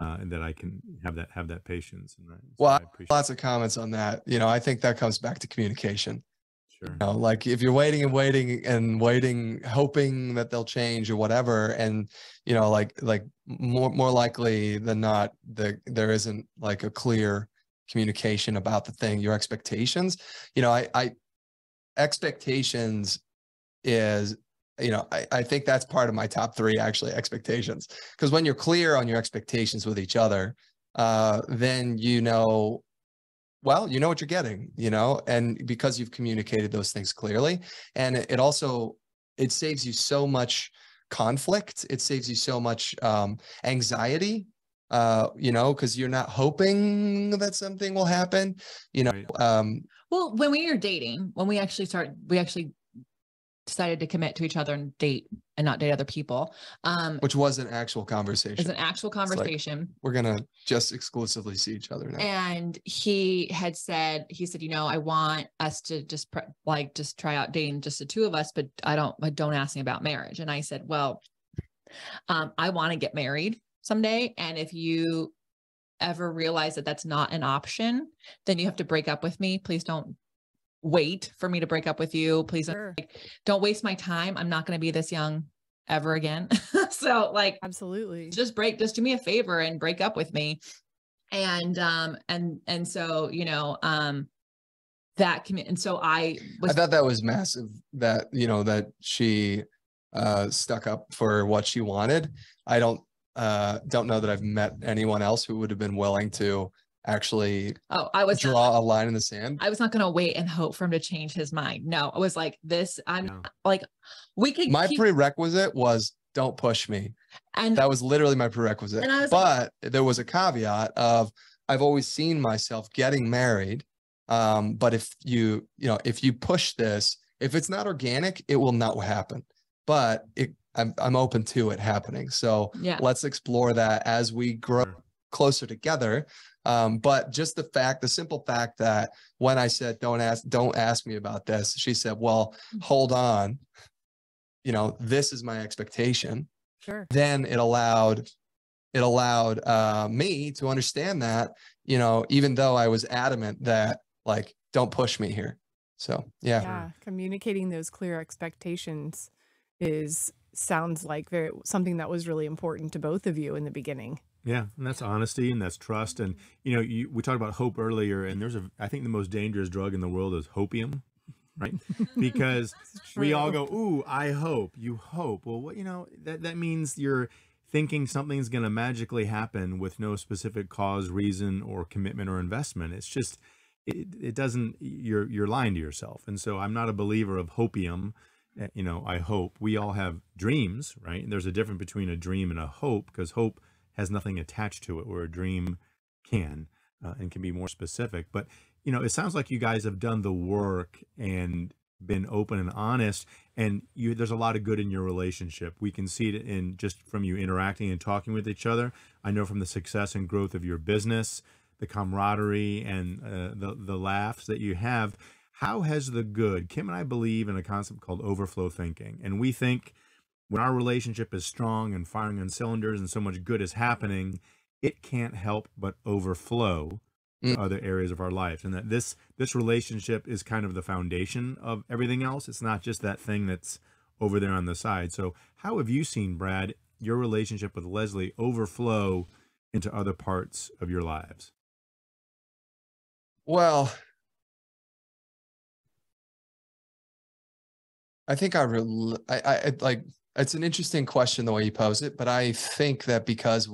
Speaker 5: and that I can have that patience. And that, so
Speaker 6: Well, lots of comments on that. I think that comes back to communication.
Speaker 5: Sure.
Speaker 6: Like if you're waiting and waiting and waiting, hoping that they'll change or whatever, and like more likely than not, there isn't like a clear communication about the thing, your expectations. Expectations is, I think that's part of my top 3, actually, expectations. Because when you're clear on your expectations with each other, then what you're getting, and because you've communicated those things clearly. And it saves you so much conflict. It saves you so much anxiety, because you're not hoping that something will happen,
Speaker 5: Right.
Speaker 1: Well, when we were dating, when we actually decided to commit to each other and date and not date other people.
Speaker 6: Which was an actual conversation.
Speaker 1: It's an actual conversation.
Speaker 6: Like, we're going to just exclusively see each other now.
Speaker 1: And he said, I want us to just try out dating just the 2 of us, but don't ask me about marriage. And I said, well, I want to get married someday. And if you ever realize that that's not an option, then you have to break up with me. Please don't wait for me to break up with you. Please don't waste my time. I'm not going to be this young ever again. So
Speaker 3: absolutely,
Speaker 1: just do me a favor and break up with me. And so, I
Speaker 6: thought that was massive that, that she stuck up for what she wanted. I don't know that I've met anyone else who would have been willing to actually draw a line in the sand.
Speaker 1: I was not going to wait and hope for him to change his mind. No, I was like this. My
Speaker 6: prerequisite was don't push me. And that was literally my prerequisite. But there was a caveat of, I've always seen myself getting married. But if you push this, if it's not organic, it will not happen. But I'm open to it happening. So let's explore that as we grow closer together. But just the simple fact that when I said, don't ask me about this, she said, well, hold on, this is my expectation.
Speaker 3: Sure.
Speaker 6: Then it allowed me to understand that, even though I was adamant that don't push me here. So,
Speaker 3: yeah. Communicating those clear expectations sounds like something that was really important to both of you in the beginning.
Speaker 5: Yeah, and that's honesty and that's trust. And we talked about hope earlier, and I think the most dangerous drug in the world is hopium, right? Because we all go, "Ooh, I hope." You hope. Well, that means you're thinking something's going to magically happen with no specific cause, reason, or commitment or investment. It's just it doesn't. You're lying to yourself. And so I'm not a believer of hopium. I hope. We all have dreams, right? And there's a difference between a dream and a hope, because hope has nothing attached to it, where a dream can and can be more specific. But, it sounds like you guys have done the work and been open and honest, and there's a lot of good in your relationship. We can see it in just from you interacting and talking with each other. I know from the success and growth of your business, the camaraderie and the laughs that you have. How has the good? Kim and I believe in a concept called overflow thinking, and we think when our relationship is strong and firing on cylinders and so much good is happening, it can't help but overflow to other areas of our life. And that this relationship is kind of the foundation of everything else. It's not just that thing that's over there on the side. So how have you seen, Brad, your relationship with Lesley overflow into other parts of your lives?
Speaker 6: Well, I think it's an interesting question the way you pose it, but I think that because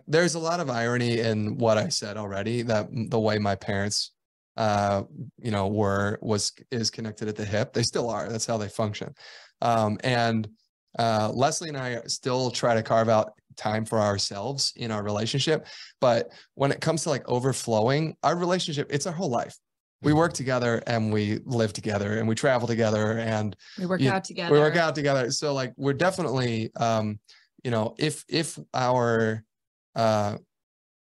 Speaker 6: there's a lot of irony in what I said already, that the way my parents, is connected at the hip. They still are. That's how they function. And Lesley and I still try to carve out time for ourselves in our relationship. But when it comes to overflowing, our relationship, it's our whole life. We work together and we live together and we travel together and
Speaker 1: we work out together.
Speaker 6: So we're definitely, if our,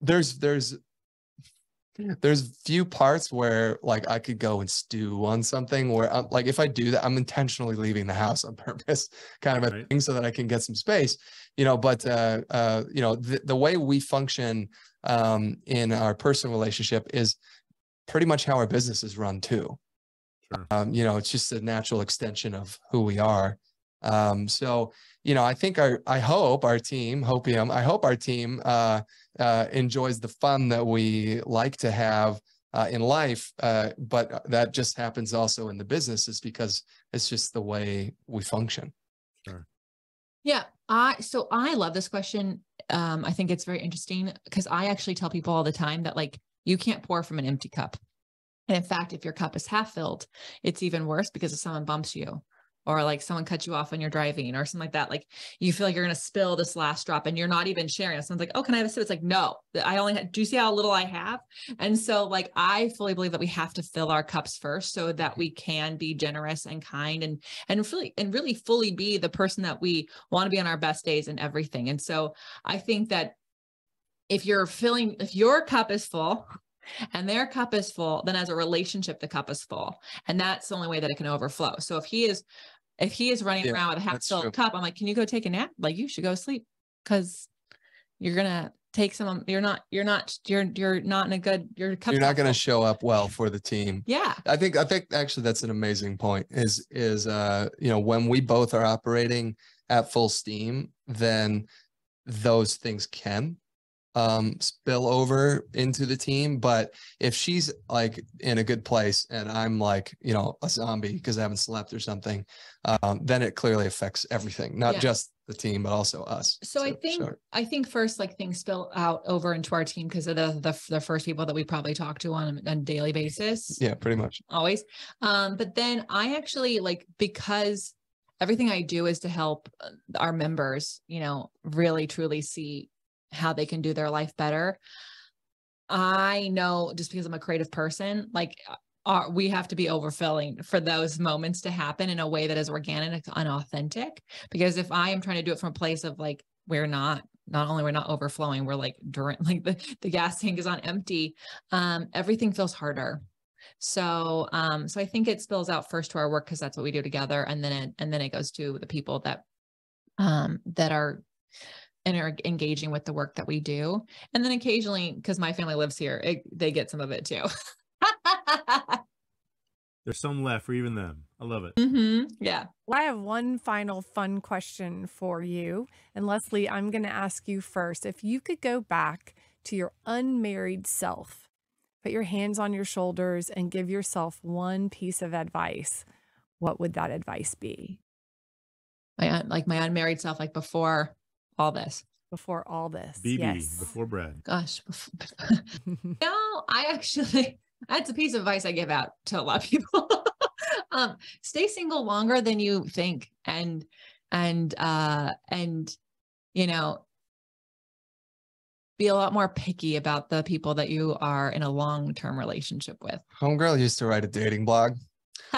Speaker 6: there's there's few parts where like I could go and stew on something where like if I do that, I'm intentionally leaving the house on purpose, kind of a thing, so that I can get some space, but the way we function in our personal relationship is pretty much how our business is run too.
Speaker 5: Sure.
Speaker 6: It's just a natural extension of who we are. So I think I hope our team enjoys the fun that we like to have in life, but that just happens also in the business, is because it's just the way we function.
Speaker 5: Sure.
Speaker 1: Yeah. So I love this question. I think it's very interesting because I actually tell people all the time that like, you can't pour from an empty cup. And in fact, if your cup is half filled, it's even worse, because if someone bumps you, or like someone cuts you off when you're driving or something like that, like you feel like you're going to spill this last drop and you're not even sharing. Someone's like, oh, can I have a sip? It's like, no, I only do you see how little I have? And so like, I fully believe that we have to fill our cups first so that we can be generous and kind and really fully be the person that we want to be on our best days and everything. And so I think that if your cup is full and their cup is full, then as a relationship, the cup is full. And that's the only way that it can overflow. So if he is running around with a half filled cup, I'm like, can you go take a nap? Like, you should go sleep, because you're going to take some, you're not in a good, your cup.
Speaker 6: You're not going to show up well for the team.
Speaker 1: Yeah.
Speaker 6: I think actually that's an amazing point is when we both are operating at full steam, then those things can spill over into the team. But if she's like in a good place and I'm like, a zombie because I haven't slept or something, then it clearly affects everything, not just the team, but also us.
Speaker 1: So I think first, like, things spill out over into our team because of the first people that we probably talk to on a daily basis.
Speaker 6: Yeah, pretty much.
Speaker 1: Always. But then I actually, like, because everything I do is to help our members, really truly see how they can do their life better. I know, just because I'm a creative person, like, we have to be overfilling for those moments to happen in a way that is organic and authentic. Because if I am trying to do it from a place of like, we're not overflowing, we're like, the gas tank is on empty, everything feels harder. So I think it spills out first to our work, because that's what we do together. And then it goes to the people that are engaging with the work that we do. And then occasionally, because my family lives here, they get some of it too.
Speaker 5: There's some left for even them. I love it.
Speaker 1: Mm-hmm. Yeah.
Speaker 3: Well, I have one final fun question for you. And Lesley, I'm going to ask you first. If you could go back to your unmarried self, put your hands on your shoulders and give yourself one piece of advice, what would that advice be?
Speaker 1: My unmarried self, like before all this.
Speaker 3: Before all this.
Speaker 5: BB,
Speaker 3: yes.
Speaker 5: before Brad.
Speaker 1: Gosh. No, that's a piece of advice I give out to a lot of people. Stay single longer than you think. And be a lot more picky about the people that you are in a long-term relationship with.
Speaker 6: Homegirl used to write a dating blog,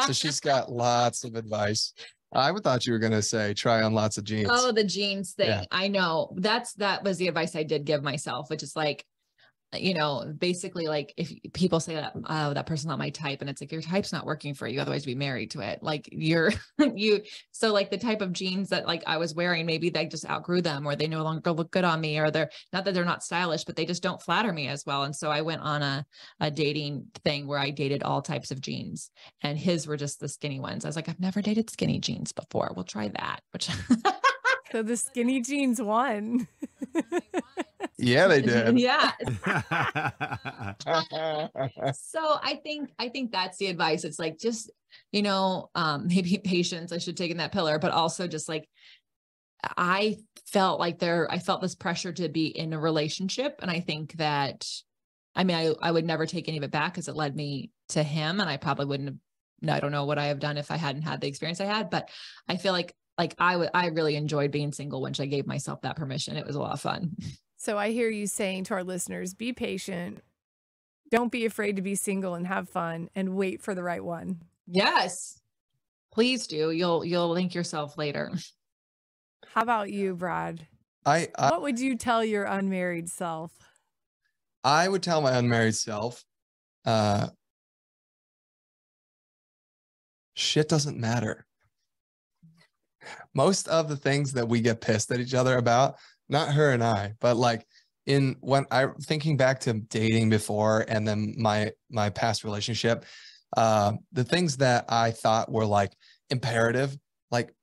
Speaker 6: so she's got lots of advice. I thought you were going to say try on lots of jeans.
Speaker 1: Oh, the jeans thing.
Speaker 6: Yeah.
Speaker 1: I know. That was the advice I did give myself, which is like, basically, like, if people say that, oh, that person's not my type, and it's like, your type's not working for you, otherwise you'd be married to it. Like, so like the type of jeans that like I was wearing, maybe they just outgrew them, or they no longer look good on me, or they're not that they're not stylish, but they just don't flatter me as well. And so I went on a dating thing where I dated all types of jeans, and his were just the skinny ones. I was like, I've never dated skinny jeans before. We'll try that. Which
Speaker 3: So the skinny jeans won.
Speaker 6: Yeah, they did.
Speaker 1: Yeah. So I think that's the advice. It's like, just, maybe patience. I should have taken that pillar, but also just like, I felt this pressure to be in a relationship. And I think that, I would never take any of it back, because it led me to him, and I probably wouldn't have, I don't know what I have done if I hadn't had the experience I had, but I feel like I really enjoyed being single when I gave myself that permission. It was a lot of fun.
Speaker 3: So I hear you saying to our listeners, be patient. Don't be afraid to be single and have fun, and wait for the right one.
Speaker 1: Yes, please do. You'll thank yourself later.
Speaker 3: How about you, Brad? What would you tell your unmarried self?
Speaker 6: I would tell my unmarried self, shit doesn't matter. Most of the things that we get pissed at each other about, not her and I, but like thinking back to dating before and then my past relationship, the things that I thought were like imperative, like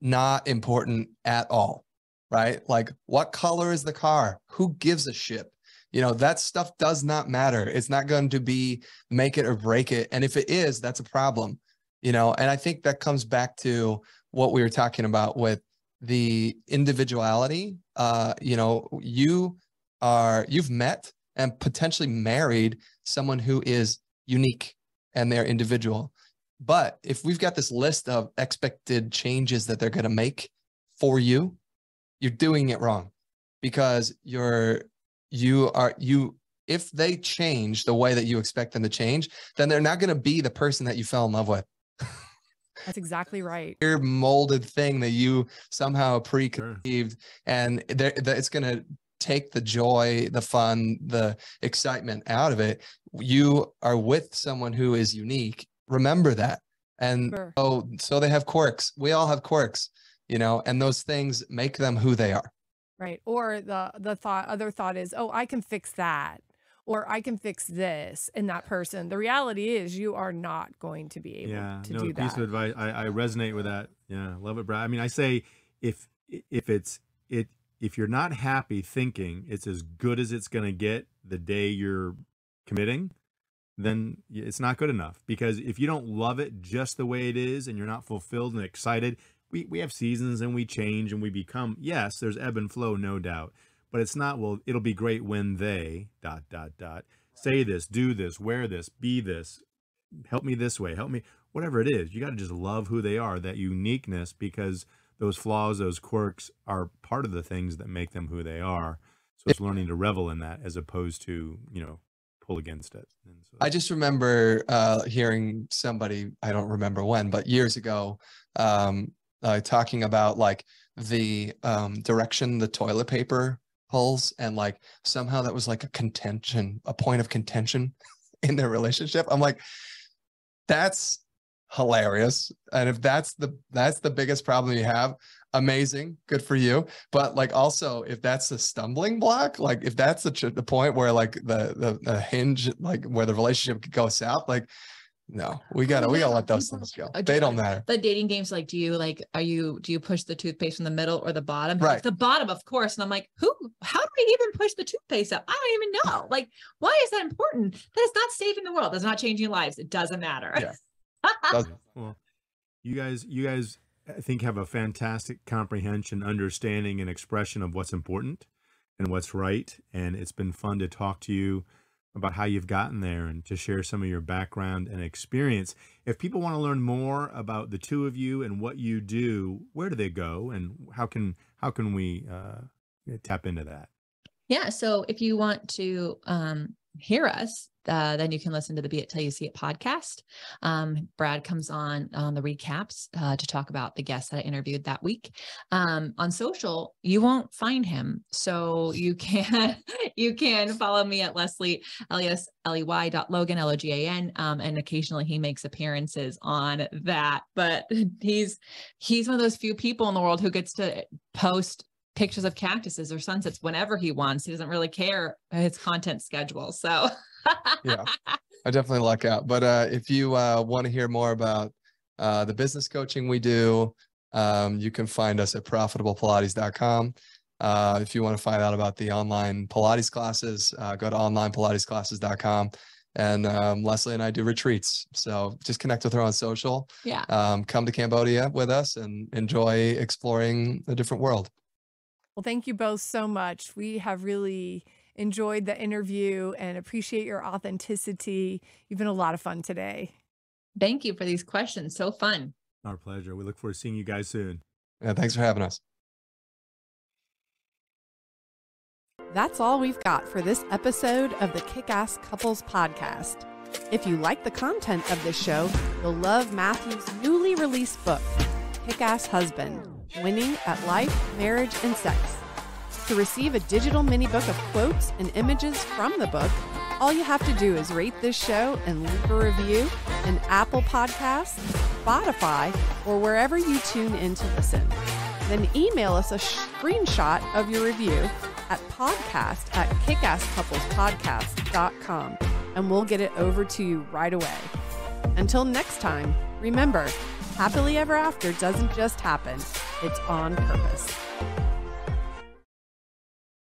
Speaker 6: not important at all, right? Like, what color is the car? Who gives a shit? You know, that stuff does not matter. It's not going to be make it or break it. And if it is, that's a problem, you know? And I think that comes back to what we were talking about with the individuality. You know, you've met and potentially married someone who is unique and they're individual. But if we've got this list of expected changes that they're going to make for you, you're doing it wrong, because if they change the way that you expect them to change, then they're not going to be the person that you fell in love with.
Speaker 3: That's exactly right.
Speaker 6: Your molded thing that you somehow preconceived, and it's going to take the joy, the fun, the excitement out of it. You are with someone who is unique. Remember that. And sure. So they have quirks. We all have quirks, you know, and those things make them who they are.
Speaker 3: Right. Or the other thought is, oh, I can fix that, or I can fix this in that person. The reality is you are not going to be able to do that.
Speaker 5: Piece of advice. I resonate with that. Yeah. Love it, Brad. I mean, I say if you're not happy thinking it's as good as it's going to get the day you're committing, then it's not good enough. Because if you don't love it just the way it is and you're not fulfilled and excited, we have seasons and we change and we become, yes, there's ebb and flow, no doubt. But it's not, well, it'll be great when they ... say this, do this, wear this, be this, help me this way, help me, whatever it is. You got to just love who they are, that uniqueness, because those flaws, those quirks are part of the things that make them who they are. So it's learning to revel in that as opposed to, you know, pull against it. And so,
Speaker 6: I just remember hearing somebody, I don't remember when, but years ago, talking about like the direction the toilet paper pulls, and like somehow that was like a point of contention in their relationship. I'm like, that's hilarious. And if that's the biggest problem you have, amazing, good for you. But like, also, if that's a stumbling block, like if that's the point where like the hinge, like where the relationship could go south, like, no, we gotta let those things go. They don't matter.
Speaker 1: The dating games, like, do you push the toothpaste in the middle or the bottom?
Speaker 6: Right.
Speaker 1: Like, the bottom, of course. And I'm like, how do we even push the toothpaste up? I don't even know. Like, why is that important? That is not saving the world. That's not changing lives. It doesn't matter.
Speaker 6: Yeah.
Speaker 5: Well, you guys, I think, have a fantastic comprehension, understanding, and expression of what's important and what's right. And it's been fun to talk to you about how you've gotten there and to share some of your background and experience. If people want to learn more about the two of you and what you do, where do they go, and how can we tap into that?
Speaker 1: Yeah. So if you want to hear us, then you can listen to the Be It Till You See It podcast. Brad comes on the recaps to talk about the guests that I interviewed that week. On social, you won't find him. So you can follow me at Lesley, Lesley.Logan, Logan. And occasionally he makes appearances on that. But he's one of those few people in the world who gets to post pictures of cactuses or sunsets whenever he wants. He doesn't really care his content schedule. So
Speaker 6: yeah, I definitely luck out. But if you want to hear more about the business coaching we do, you can find us at profitablepilates.com. If you want to find out about the online Pilates classes, go to onlinepilatesclasses.com. And Lesley and I do retreats. So just connect with her on social.
Speaker 1: Yeah.
Speaker 6: Come to Cambodia with us and enjoy exploring a different world.
Speaker 3: Well, thank you both so much. We have really enjoyed the interview and appreciate your authenticity. You've been a lot of fun today.
Speaker 1: Thank you for these questions. So fun.
Speaker 5: Our pleasure. We look forward to seeing you guys soon.
Speaker 6: Yeah, thanks for having us.
Speaker 4: That's all we've got for this episode of the Kickass Couples Podcast. If you like the content of this show, you'll love Matthew's newly released book, Kickass Husband: Winning at Life, Marriage, and Sex. To receive a digital mini book of quotes and images from the book, all you have to do is rate this show and leave a review in Apple Podcasts, Spotify, or wherever you tune in to listen. Then email us a screenshot of your review at podcast@kickasscouplespodcast.com, and we'll get it over to you right away. Until next time, remember, happily ever after doesn't just happen, it's on purpose.